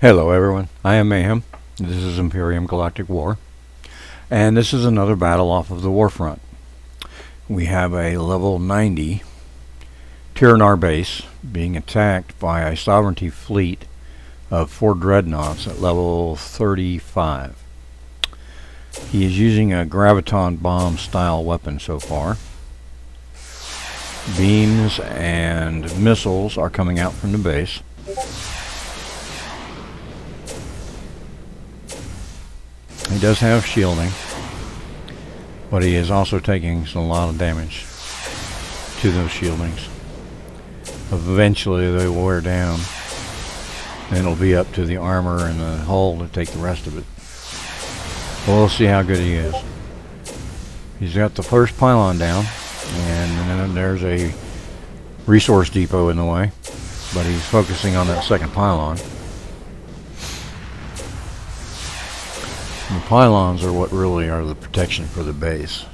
Hello everyone, I am Mayhem. This is Imperium Galactic War, and this is another battle off of the Warfront. We have a level 90 Tyrannar base being attacked by a Sovereignty fleet of 4 Dreadnaughts at level 35. He is using a graviton bomb style weapon so far. Beams and missiles are coming out from the base. He does have shielding, but he is also taking a lot of damage to those shieldings. Eventually they will wear down, and it'll be up to the armor and the hull to take the rest of it. We'll see how good he is. He's got the first pylon down, and then there's a resource depot in the way, but he's focusing on that second pylon. The pylons are what really are the protection for the base.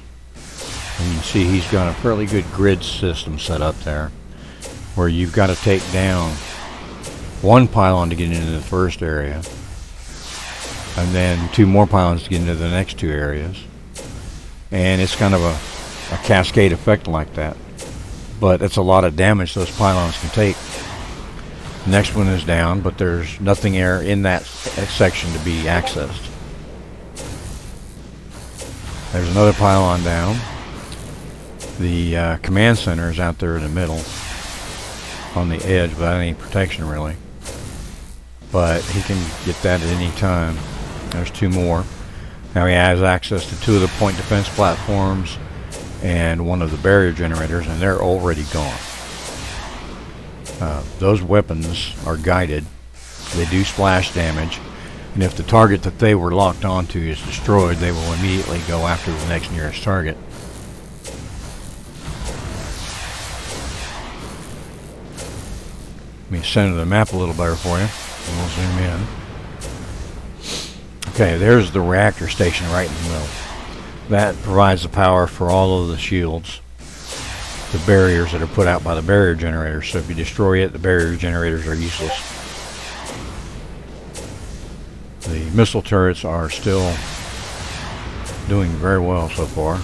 And you can see he's got a fairly good grid system set up there, where you've got to take down one pylon to get into the first area, and then 2 more pylons to get into the next 2 areas. And it's kind of a cascade effect like that. But it's a lot of damage those pylons can take. The next one is down, but there's nothing in that section to be accessed. There's another pylon down. The command center is out there in the middle, on the edge, without any protection really. But he can get that at any time. There's 2 more. Now he has access to 2 of the point defense platforms and 1 of the barrier generators, and they're already gone. Those weapons are guided. They do splash damage. And if the target that they were locked onto is destroyed, they will immediately go after the next nearest target. Let me center the map a little better for you, and we'll zoom in. Okay, there's the reactor station right in the middle. That provides the power for all of the shields, the barriers that are put out by the barrier generators. So if you destroy it, the barrier generators are useless. The missile turrets are still doing very well so far.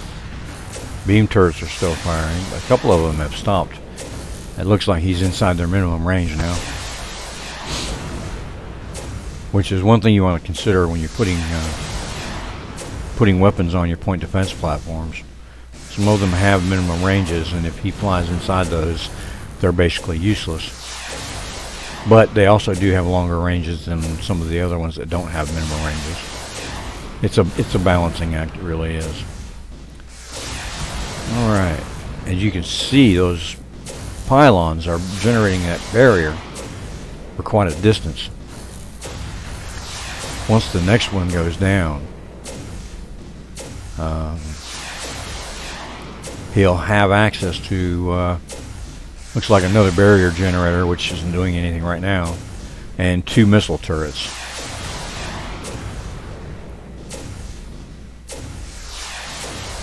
Beam turrets are still firing. A couple of them have stopped. It looks like he's inside their minimum range now, which is one thing you want to consider when you're putting weapons on your point defense platforms. Some of them have minimum ranges, and if he flies inside those, they're basically useless. But they also do have longer ranges than some of the other ones that don't have minimum ranges. It's a balancing act, it really is. Alright, as you can see, those pylons are generating that barrier for quite a distance. Once the next one goes down, he'll have access to looks like another barrier generator, which isn't doing anything right now, and 2 missile turrets.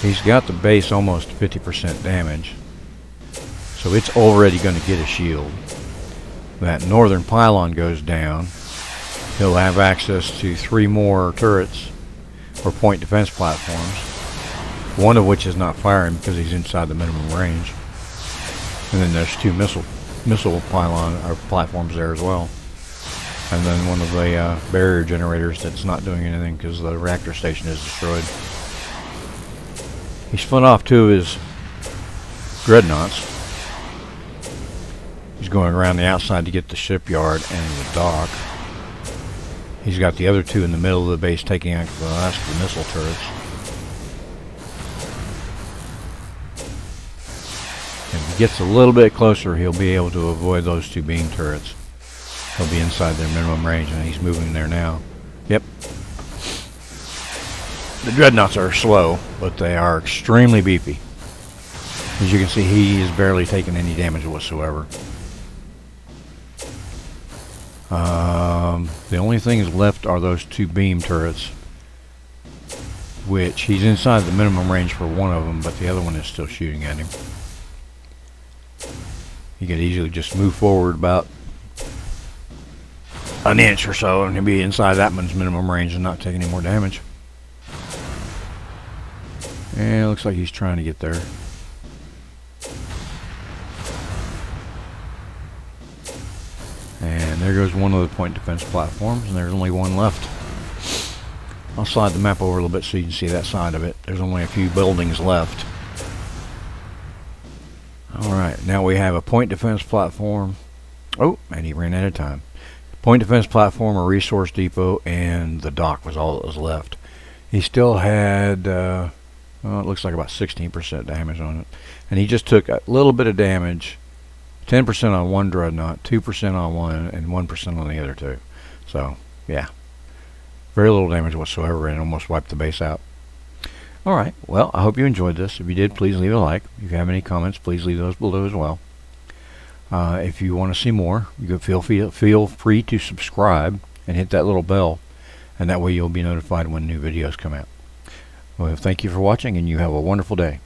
He's got the base almost 50% damage, so it's already going to get a shield. That northern pylon goes down, he'll have access to 3 more turrets or point defense platforms, one of which is not firing because he's inside the minimum range. And then there's 2 missile pylon or platforms there as well. And then one of the barrier generators that's not doing anything because the reactor station is destroyed. He's spun off 2 of his Dreadnaughts. He's going around the outside to get the shipyard and the dock. He's got the other 2 in the middle of the base taking out the last of the missile turrets. If he gets a little bit closer, he'll be able to avoid those 2 beam turrets. He'll be inside their minimum range, and he's moving there now. Yep. The Dreadnaughts are slow, but they are extremely beefy. As you can see, he is barely taking any damage whatsoever. The only things left are those 2 beam turrets, which he's inside the minimum range for one of them, but the other one is still shooting at him. He could easily just move forward about an inch or so, and he'll be inside that one's minimum range and not take any more damage. And it looks like he's trying to get there. And there goes one of the point defense platforms, and there's only one left. I'll slide the map over a little bit so you can see that side of it. There's only a few buildings left. Alright, now we have a point defense platform. Oh, and he ran out of time. Point defense platform, a resource depot, and the dock was all that was left. He still had, well, it looks like about 16% damage on it. And he just took a little bit of damage. 10% on one Dreadnaught, 2% on one, and 1% on the other two. So, yeah. Very little damage whatsoever, and almost wiped the base out. Alright, well, I hope you enjoyed this. If you did, please leave a like. If you have any comments, please leave those below as well. If you want to see more, you can feel free to subscribe and hit that little bell, and that way you'll be notified when new videos come out. Well, thank you for watching, and you have a wonderful day.